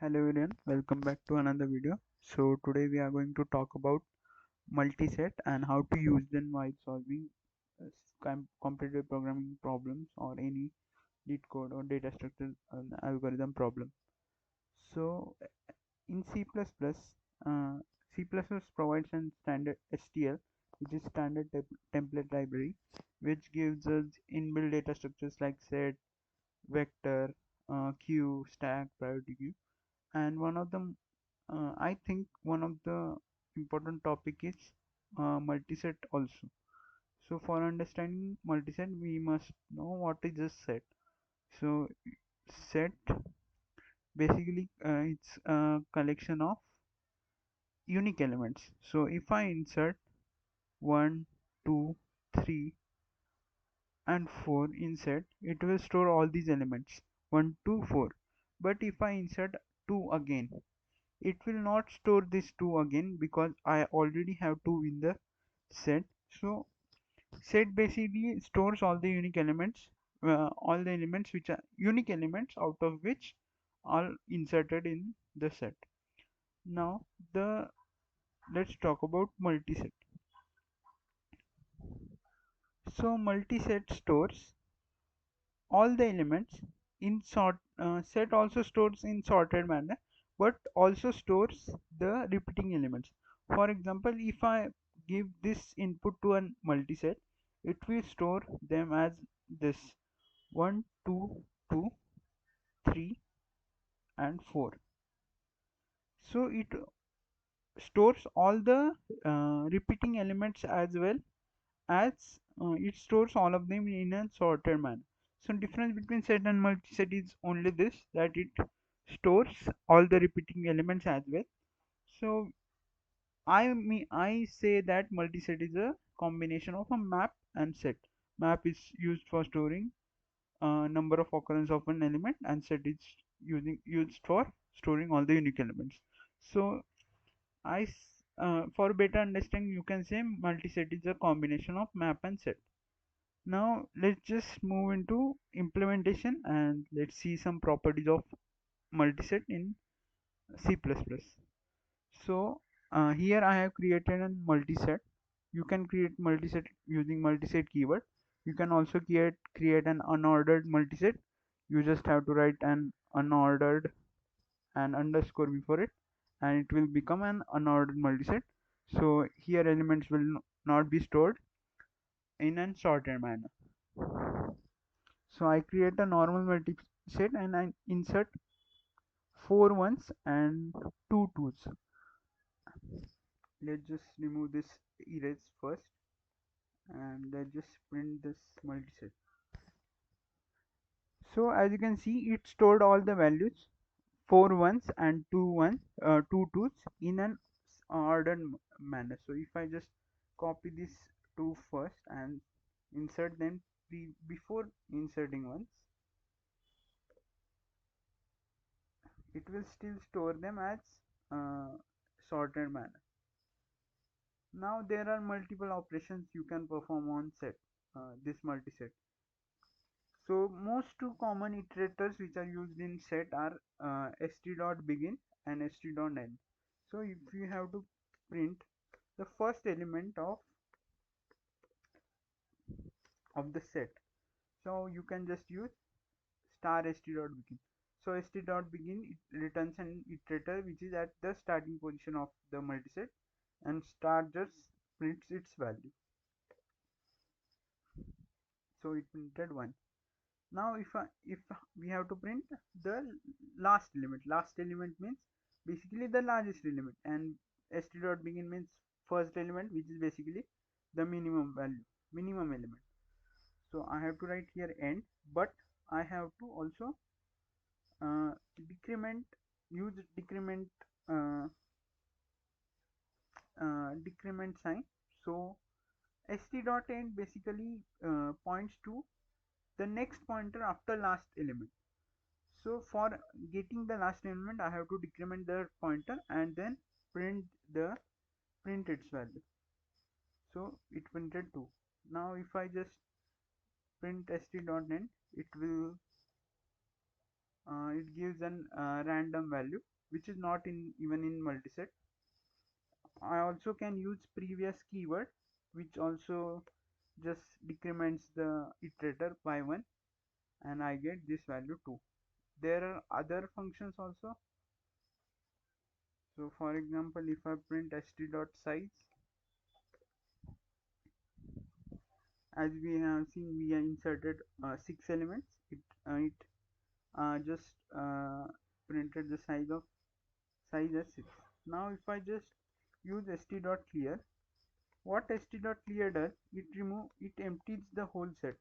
Hello everyone, welcome back to another video. So today we are going to talk about multiset and how to use them while solving competitive programming problems or any LeetCode or data structure algorithm problem. So in C++ provides a standard STL, which is standard template library, which gives us inbuilt data structures like set, vector, queue, stack, priority queue, and one of the I think one of the important topic is multiset also. So for understanding multiset, we must know what is a set. So set basically it's a collection of unique elements. So if I insert 1, 2, 3, and 4 in set, it will store all these elements 1, 2, 4. But if I insert 2 again, it will not store this 2 again because I already have 2 in the set. So set basically stores all the unique elements, all the elements which are unique elements out of which are inserted in the set. Now the let's talk about multiset. So multiset stores all the elements in set also stores in sorted manner, but also stores the repeating elements. For example, if I give this input to a multiset, it will store them as this 1, 2, 2, 3, and 4. So it stores all the repeating elements as well as it stores all of them in a sorted manner. So difference between set and multiset is only this, that it stores all the repeating elements as well. So I say that multiset is a combination of a map and set. Map is used for storing number of occurrence of an element, and set is used for storing all the unique elements. So for better understanding, you can say multiset is a combination of map and set. Now let's just move into implementation and let's see some properties of multiset in C++. So here I have created a multiset. You can create multiset using multiset keyword. You can also create an unordered multiset. You just have to write an unordered and underscore before it, and it will become an unordered multiset. So here elements will not be stored in an sorted manner. So I create a normal multiset and I insert 4 ones and 2 twos. Let's just remove this erase first and let's just print this multiset. So as you can see, it stored all the values 4 ones and 2 twos in an ordered manner. So if I just copy this 2 first and insert them before inserting ones, it will still store them as uh, sorted manner. Now there are multiple operations you can perform on set, this multiset. So most two common iterators which are used in set are st.begin and st.end. So if you have to print the first element of the set, so you can just use star st.begin. So st.begin it returns an iterator which is at the starting position of the multiset, and star just prints its value. So it printed 1. Now if we have to print the last element means basically the largest element, and st.begin means first element, which is basically the minimum value, minimum element. So I have to write here end, but I have to also decrement use uh, decrement sign. So st.end basically points to the next pointer after last element. So for getting the last element, I have to decrement the pointer and then print its value. So it printed 2. Now if I just print st.end, it will it gives an random value which is not in even in multiset. I also can use previous keyword, which also just decrements the iterator by 1, and I get this value 2. There are other functions also. So for example, if I print st.size, as we have seen, we have inserted 6 elements. It just printed the size as 6. Now if I just use st.clear, what st.clear does, it empties the whole set.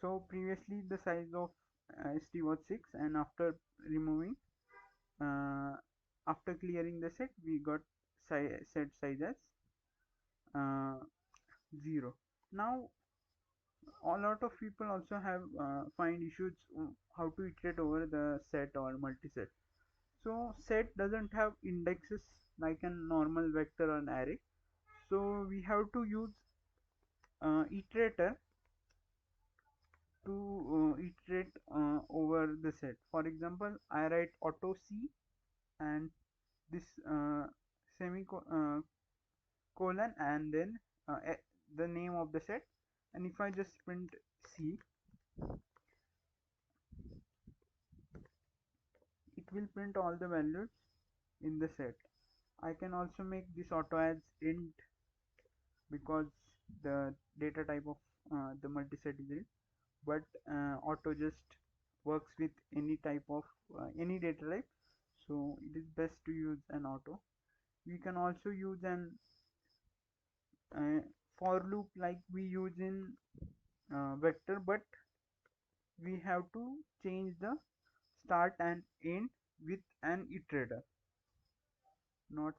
So previously the size of st was 6, and after removing, uh, after clearing the set, we got set size as uh, 0. Now a lot of people also have find issues how to iterate over the set or multiset. So set doesn't have indexes like a normal vector or an array. So we have to use iterator to iterate over the set. For example, I write auto c and this colon and then the name of the set, and if I just print c, it will print all the values in the set. I can also make this auto as int because the data type of the multiset is int, but auto just works with any type of any data type, so it is best to use an auto. We can also use an uh, for loop like we use in vector, but we have to change the start and end with an iterator, not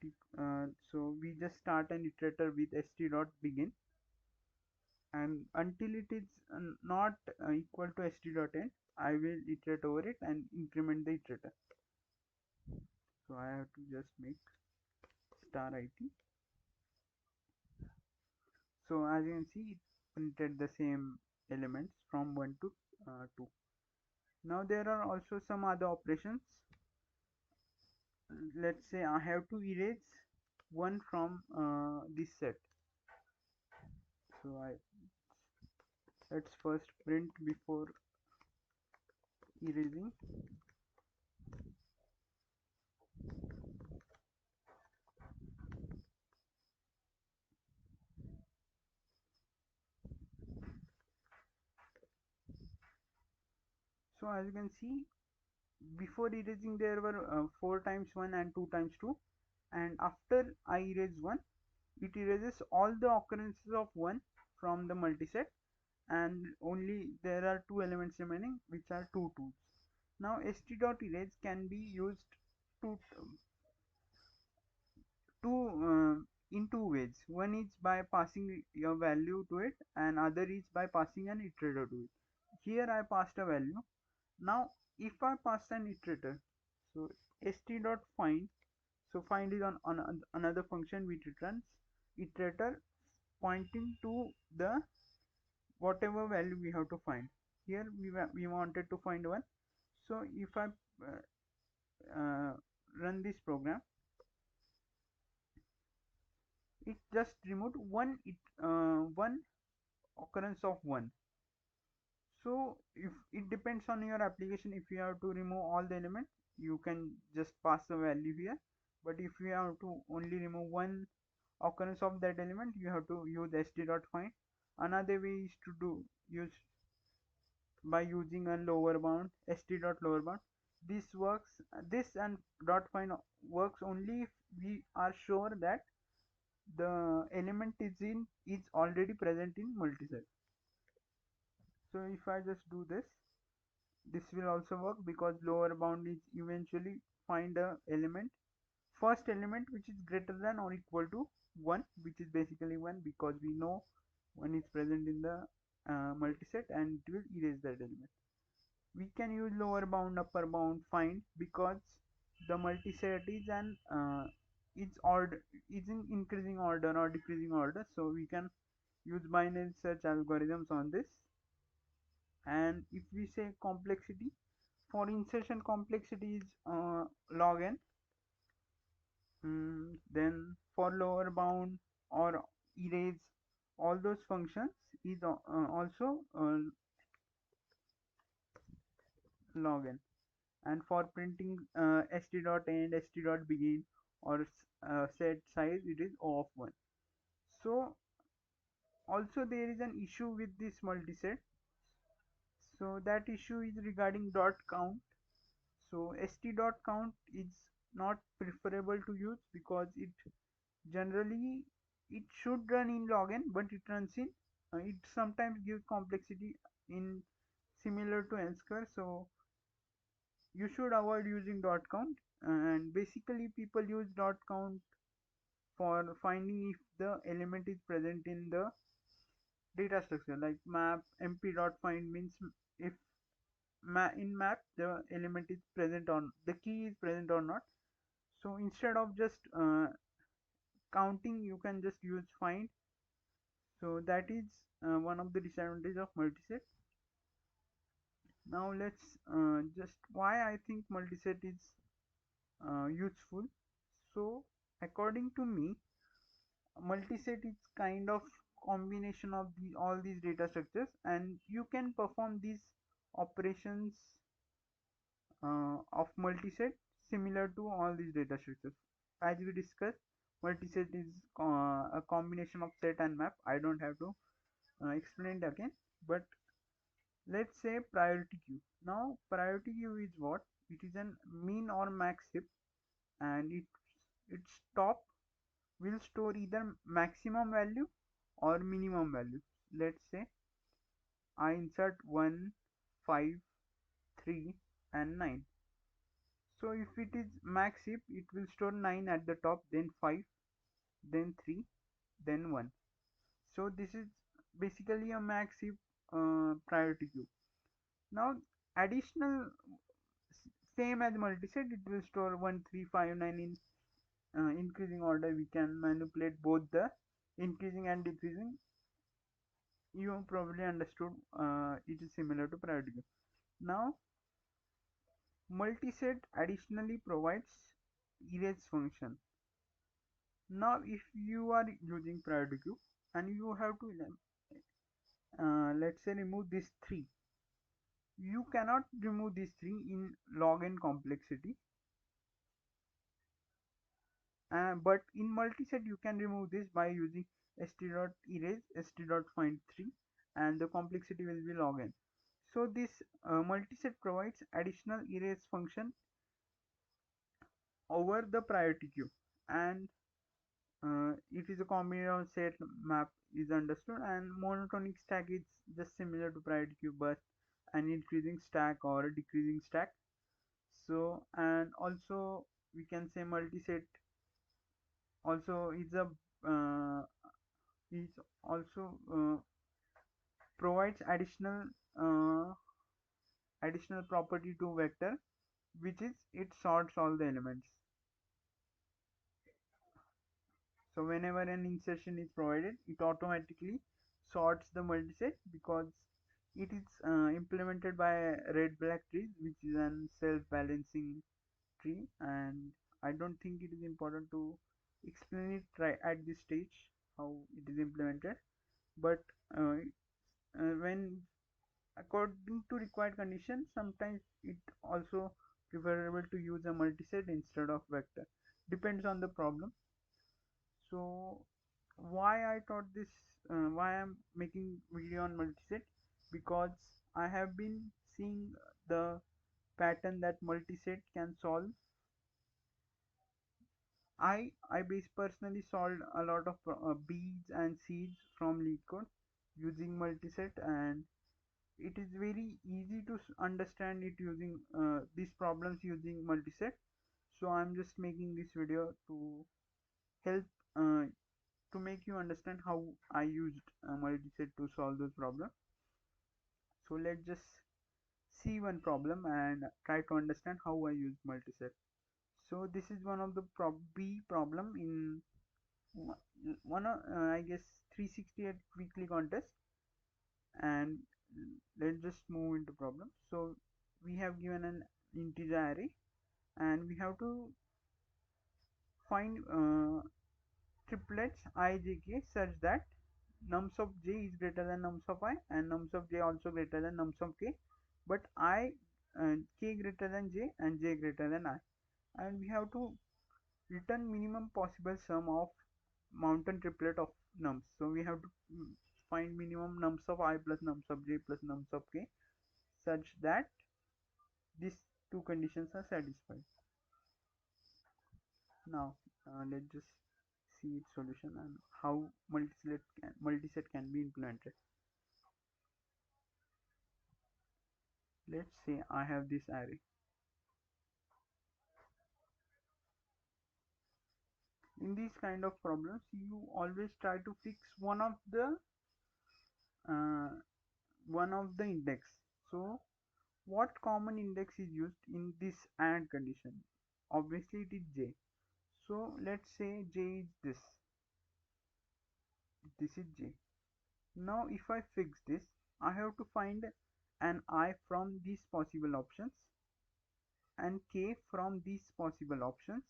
so we just start an iterator with st dot begin, and until it is not equal to st dot end, I will iterate over it and increment the iterator. So I have to just make star it. So as you can see, it printed the same elements from 1 to 2. Now there are also some other operations. Let's say I have to erase 1 from this set. So let's first print before erasing. So as you can see, before erasing there were 4 times 1 and 2 times 2, and after I erase 1, it erases all the occurrences of 1 from the multiset, and only there are 2 elements remaining, which are 2 2s. Now st.erase can be used to in two ways. One is by passing your value to it, and other is by passing an iterator to it. Here I passed a value. Now if I pass an iterator, so st.find, so find is on another function which returns iterator pointing to the whatever value we have to find. Here we wanted to find 1, so if I uh, run this program, it just removed one occurrence of 1. So if it depends on your application, if you have to remove all the elements, you can just pass the value here, but if you have to only remove one occurrence of that element, you have to use st.find. Another way is to use by using a lower bound, st.lower bound. This and dot find works only if we are sure that the element is already present in multiset. So if I just do this, this will also work because lower bound is eventually find a element, first element which is greater than or equal to 1, which is basically 1 because we know 1 is present in the multiset and it will erase that element. We can use lower bound, upper bound, find because the multiset is an it's order is in increasing order or decreasing order, so we can use binary search algorithms on this. And if we say complexity, for insertion complexity is log n. Then for lower bound or erase, all those functions is also log n. And for printing st.end, st.begin, or set size, it is O of 1. So also there is an issue with this multiset. So that issue is regarding dot count. So st dot count is not preferable to use because it generally it should run in log n, but it runs in it sometimes gives complexity in similar to n square. So you should avoid using dot count, and basically people use dot count for finding if the element is present in the data structure, like map mp dot find means if in map the element is present or the key is present or not. So instead of just counting, you can just use find. So that is one of the disadvantages of multiset. Now let's just why I think multiset is useful. So according to me, multiset is kind of combination of all these data structures, and you can perform these operations of multiset similar to all these data structures. As we discussed, multiset is a combination of set and map. I don't have to explain it again, but let's say priority queue. Now priority queue is what? It is an min or max heap, and its top will store either maximum value or minimum value. Let's say I insert 1, 5, 3 and 9. So if it is max heap, it will store 9 at the top, then 5, then 3, then 1. So this is basically a max heap priority queue. Now additional, same as multiset, it will store 1, 3, 5, 9 in increasing order. We can manipulate both the increasing and decreasing. You probably understood it is similar to priority queue. Now multiset additionally provides erase function. Now if you are using priority queue and you have to let's say remove this 3, you cannot remove this 3 in log n complexity, but in multiset you can remove this by using st.erase st.find 3, and the complexity will be log n. So this multiset provides additional erase function over the priority queue, and it is a combination of set map is understood, and monotonic stack is just similar to priority queue but an increasing stack or a decreasing stack. So and also we can say multiset also is also provides uh, additional property to vector, which is it sorts all the elements. So whenever an insertion is provided, it automatically sorts the multiset because it is implemented by red black trees, which is an self-balancing tree, and I don't think it is important to explain it right at this stage how it is implemented. But when according to required conditions, sometimes it also preferable to use a multiset instead of vector. Depends on the problem. So why I thought this, why I'm making video on multiset, because I have been seeing the pattern that multiset can solve. I personally solved a lot of beads and seeds from LeetCode using multiset, and it is very easy to understand it using these problems using multiset. So I'm just making this video to help to make you understand how I used multiset to solve those problems. So let's just see one problem and try to understand how I use multiset. So this is one of the B problem in one of I guess 368 weekly contest, and let's just move into problem. So we have given an integer array and we have to find triplets I j k such that nums of j is greater than nums of I and nums of j also greater than nums of k, but I k greater than j and j greater than I, and we have to return minimum possible sum of mountain triplet of nums. So we have to find minimum nums of I plus nums of j plus nums of k such that these two conditions are satisfied. Now let's just see its solution and how multiset can be implemented. Let's say I have this array. In these kind of problems, you always try to fix uh, one of the index. So what common index is used in this AND condition? Obviously it is j. So let's say j is this. This is j. Now if I fix this, I have to find an I from these possible options and k from these possible options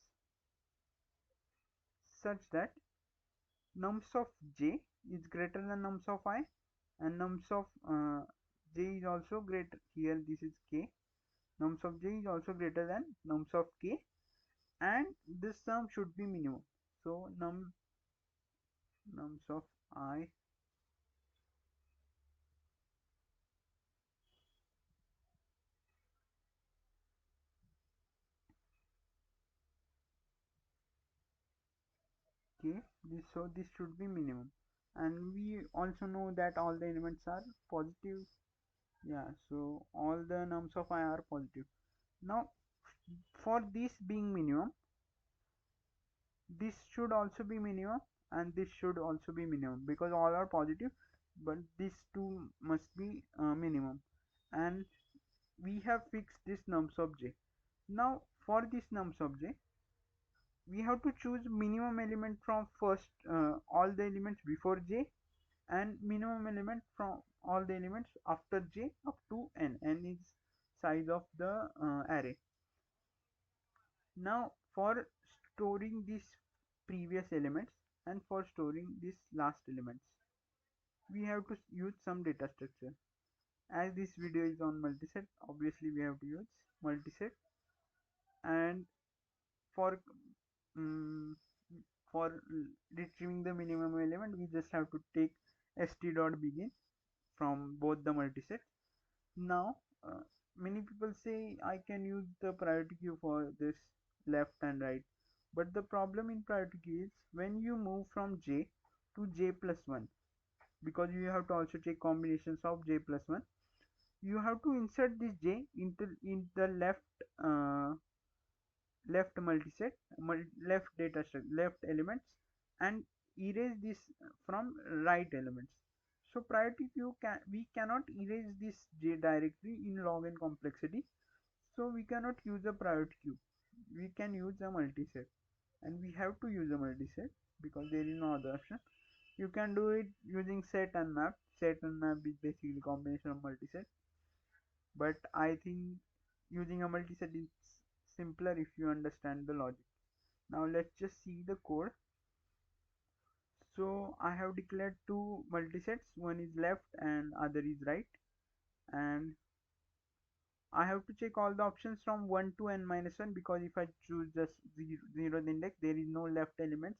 such that nums of j is greater than nums of I and nums of j is also greater. Here this is k. Nums of j is also greater than nums of k and this sum should be minimum. So nums of I k, this should be minimum, and we also know that all the elements are positive. Yeah, so all the nums of I are positive. Now for this being minimum, this should also be minimum and this should also be minimum because all are positive, but these two must be minimum, and we have fixed this nums of j. Now for this nums of j, we have to choose minimum element from first all the elements before j and minimum element from all the elements after j up to n is size of the array. Now for storing these previous elements and for storing these last elements, we have to use some data structure. As this video is on multiset, obviously we have to use multiset, and for um, for retrieving the minimum element, we just have to take st.begin from both the multiset. Now many people say I can use the priority queue for this left and right, but the problem in priority queue is when you move from j to j plus 1, because you have to also take combinations of j plus 1, you have to insert this j into in the uh, left multiset, left data structure, left elements, and erase this from right elements. So priority queue we cannot erase this j directly in log n complexity. So we cannot use a priority queue. We can use a multiset, and we have to use a multiset because there is no other option. You can do it using set and map. Set and map is basically combination of multiset, but I think using a multiset is simpler if you understand the logic. Now let's just see the code. So I have declared two multisets, one is left and other is right, and I have to check all the options from 1 to n minus 1 because if I choose just 0th index, there is no left elements,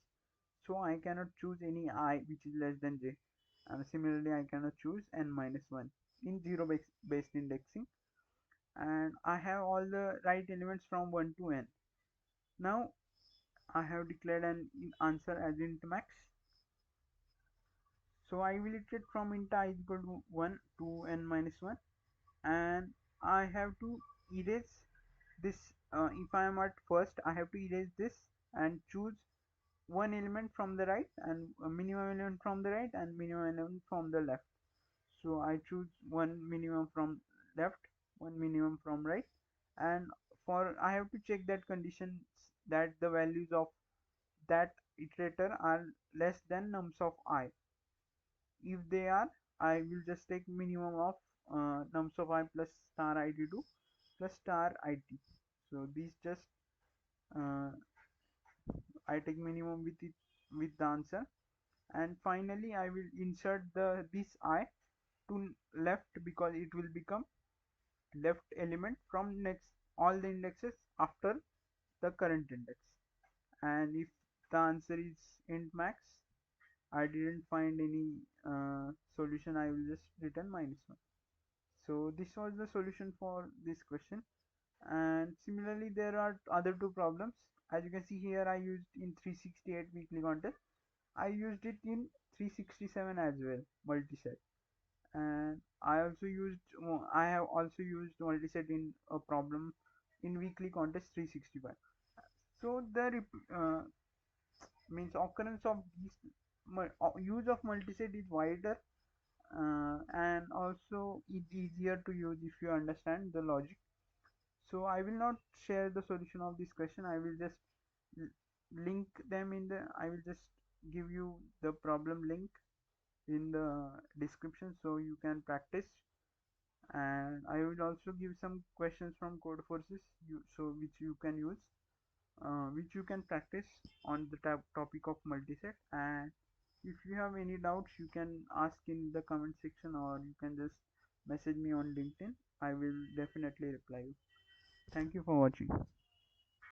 so I cannot choose any I which is less than j, and similarly I cannot choose n minus 1 in 0 based indexing, and I have all the right elements from 1 to n. Now I have declared an answer as int max. So I will iterate from int I is equal to 1 to n minus 1, and I have to erase this. If I am at first, I have to erase this and choose one element from the right and a minimum element from the right and minimum element from the left. So I choose one minimum from left, one minimum from right, and for I have to check that conditions that the values of that iterator are less than nums of I. If they are, I will just take minimum of nums of I plus star id2 plus star it. So these just uh, I take minimum with it with the answer, and finally I will insert the this I to left because it will become left element from next all the indexes after the current index. And if the answer is int max, I didn't find any solution, I will just return -1. So this was the solution for this question. And similarly there are other two problems. As you can see here, I used in 368 weekly contest, I used it in 367 as well, multiset. And I have also used multiset in a problem in weekly contest 365. So the means occurrence of these use of multiset is wider, and also it's easier to use if you understand the logic. So I will not share the solution of this question, I will just link them in the I will just give you the problem link in the description so you can practice. And I will also give some questions from code forces which you can use, which you can practice on the topic of multiset. And if you have any doubts, you can ask in the comment section, or you can just message me on LinkedIn. I will definitely reply you. Thank you for watching.